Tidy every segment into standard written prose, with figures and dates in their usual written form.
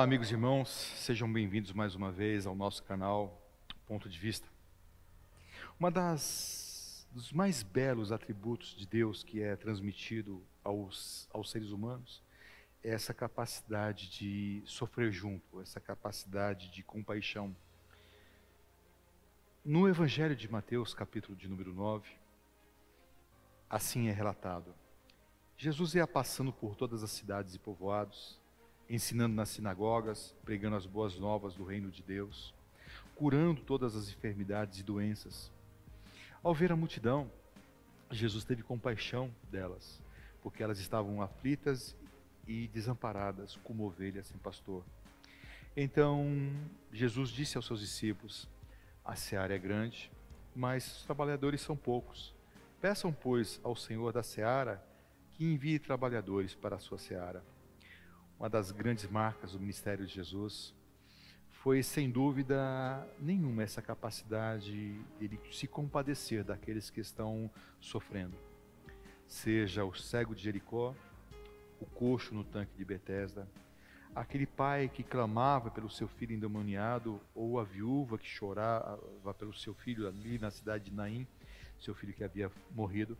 Olá, amigos e irmãos, sejam bem-vindos mais uma vez ao nosso canal Ponto de Vista. Dos mais belos atributos de Deus que é transmitido aos seres humanos é essa capacidade de sofrer junto, essa capacidade de compaixão. No Evangelho de Mateus, capítulo de número 9, assim é relatado: Jesus ia passando por todas as cidades e povoados, ensinando nas sinagogas, pregando as boas novas do reino de Deus, curando todas as enfermidades e doenças. Ao ver a multidão, Jesus teve compaixão delas, porque elas estavam aflitas e desamparadas, como ovelhas sem pastor. Então, Jesus disse aos seus discípulos: a seara é grande, mas os trabalhadores são poucos. Peçam, pois, ao Senhor da seara que envie trabalhadores para a sua seara. Uma das grandes marcas do ministério de Jesus foi, sem dúvida nenhuma, essa capacidade de ele se compadecer daqueles que estão sofrendo. Seja o cego de Jericó, o coxo no tanque de Betesda, aquele pai que clamava pelo seu filho endemoniado, ou a viúva que chorava pelo seu filho ali na cidade de Naim, seu filho que havia morrido.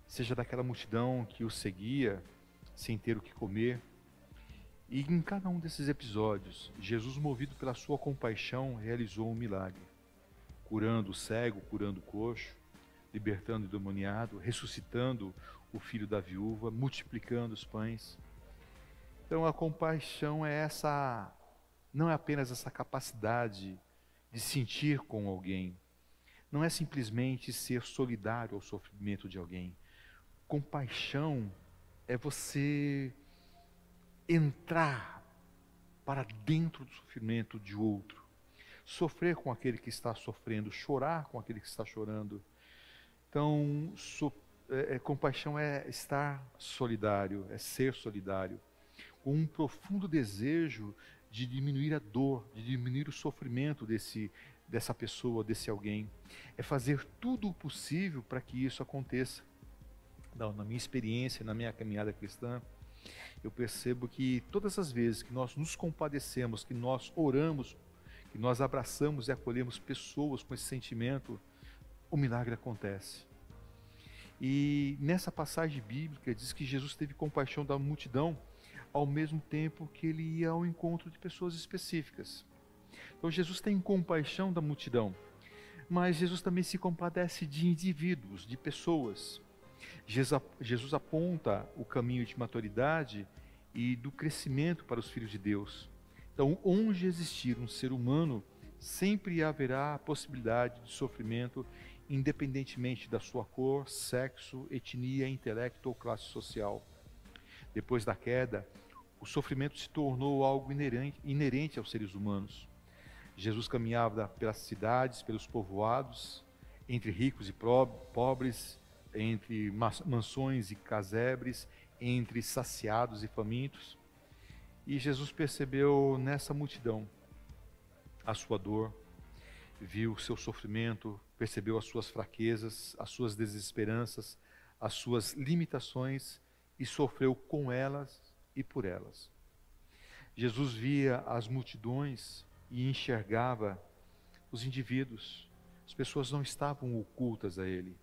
Seja daquela multidão que o seguia sem ter o que comer. E em cada um desses episódios, Jesus, movido pela sua compaixão, realizou um milagre, curando o cego, curando o coxo, libertando o endemoniado, ressuscitando o filho da viúva, multiplicando os pães. Então a compaixão é essa, não é apenas essa capacidade de sentir com alguém, não é simplesmente ser solidário ao sofrimento de alguém. Compaixão é você entrar para dentro do sofrimento de outro, sofrer com aquele que está sofrendo, chorar com aquele que está chorando. Então, compaixão é estar solidário, é ser solidário, com um profundo desejo de diminuir a dor, de diminuir o sofrimento dessa pessoa, desse alguém. É fazer tudo o possível para que isso aconteça. Na minha experiência, na minha caminhada cristã, eu percebo que todas as vezes que nós nos compadecemos, que nós oramos, que nós abraçamos e acolhemos pessoas com esse sentimento, o milagre acontece. E nessa passagem bíblica diz que Jesus teve compaixão da multidão, ao mesmo tempo que ele ia ao encontro de pessoas específicas. Então Jesus tem compaixão da multidão, mas Jesus também se compadece de indivíduos, de pessoas. Jesus aponta o caminho de maturidade e do crescimento para os filhos de Deus. Então, onde existir um ser humano, sempre haverá a possibilidade de sofrimento, independentemente da sua cor, sexo, etnia, intelecto ou classe social. Depois da queda, o sofrimento se tornou algo inerente aos seres humanos. Jesus caminhava pelas cidades, pelos povoados, entre ricos e pobres, entre mansões e casebres, entre saciados e famintos. E Jesus percebeu nessa multidão a sua dor, viu o seu sofrimento, percebeu as suas fraquezas, as suas desesperanças, as suas limitações e sofreu com elas e por elas. Jesus via as multidões e enxergava os indivíduos. As pessoas não estavam ocultas a ele.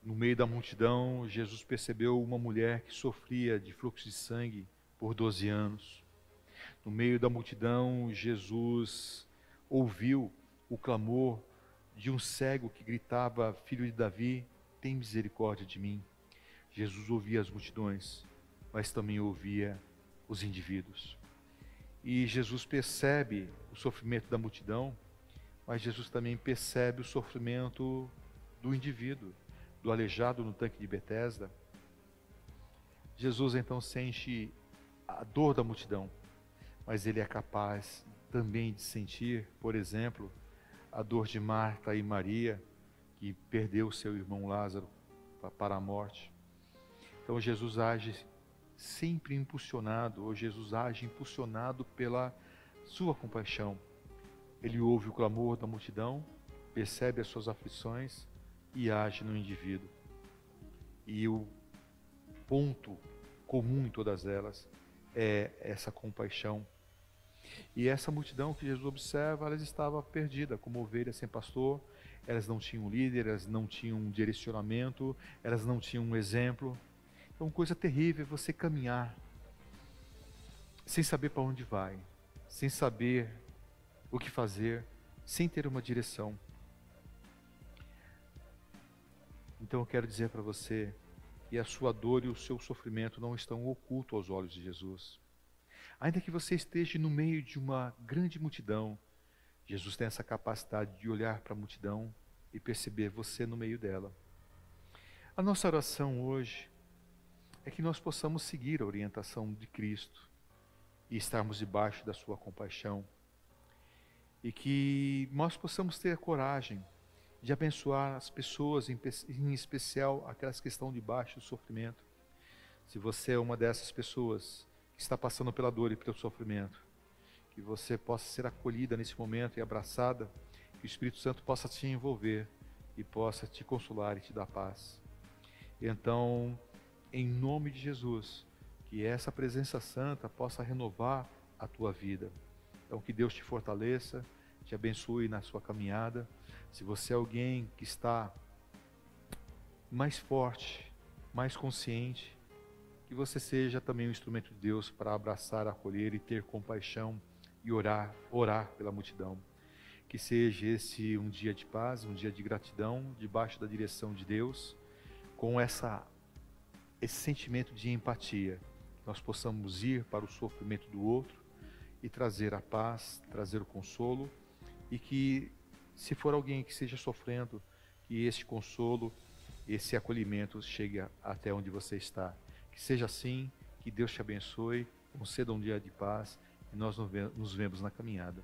No meio da multidão, Jesus percebeu uma mulher que sofria de fluxo de sangue por 12 anos. No meio da multidão, Jesus ouviu o clamor de um cego que gritava: Filho de Davi, tem misericórdia de mim. Jesus ouvia as multidões, mas também ouvia os indivíduos. E Jesus percebe o sofrimento da multidão, mas Jesus também percebe o sofrimento do indivíduo, do aleijado no tanque de Betesda. Jesus então sente a dor da multidão, mas ele é capaz também de sentir, por exemplo, a dor de Marta e Maria, que perdeu seu irmão Lázaro para a morte. Então Jesus age sempre impulsionado, ou Jesus age impulsionado pela sua compaixão. Ele ouve o clamor da multidão, percebe as suas aflições e age no indivíduo. E o ponto comum em todas elas é essa compaixão. E essa multidão que Jesus observa, elas estava perdida, como ovelhas sem pastor, elas não tinham líder, elas não tinham um direcionamento, elas não tinham um exemplo. Então, coisa terrível é você caminhar sem saber para onde vai, sem saber o que fazer, sem ter uma direção. Então eu quero dizer para você que a sua dor e o seu sofrimento não estão ocultos aos olhos de Jesus. Ainda que você esteja no meio de uma grande multidão, Jesus tem essa capacidade de olhar para a multidão e perceber você no meio dela. A nossa oração hoje é que nós possamos seguir a orientação de Cristo e estarmos debaixo da sua compaixão, e que nós possamos ter a coragem de abençoar as pessoas, em especial aquelas que estão debaixo do sofrimento. Se você é uma dessas pessoas que está passando pela dor e pelo sofrimento, que você possa ser acolhida nesse momento e abraçada, que o Espírito Santo possa te envolver e possa te consolar e te dar paz. Então, em nome de Jesus, que essa presença santa possa renovar a tua vida. Então, que Deus te fortaleça, te abençoe na sua caminhada. Se você é alguém que está mais forte, mais consciente, que você seja também um instrumento de Deus para abraçar, acolher e ter compaixão e orar pela multidão. Que seja esse um dia de paz, um dia de gratidão, debaixo da direção de Deus, com esse sentimento de empatia. Nós possamos ir para o sofrimento do outro e trazer a paz, trazer o consolo, e que, se for alguém que esteja sofrendo, que esse consolo, esse acolhimento chegue até onde você está. Que seja assim, que Deus te abençoe, conceda um dia de paz, e nós nos vemos na caminhada.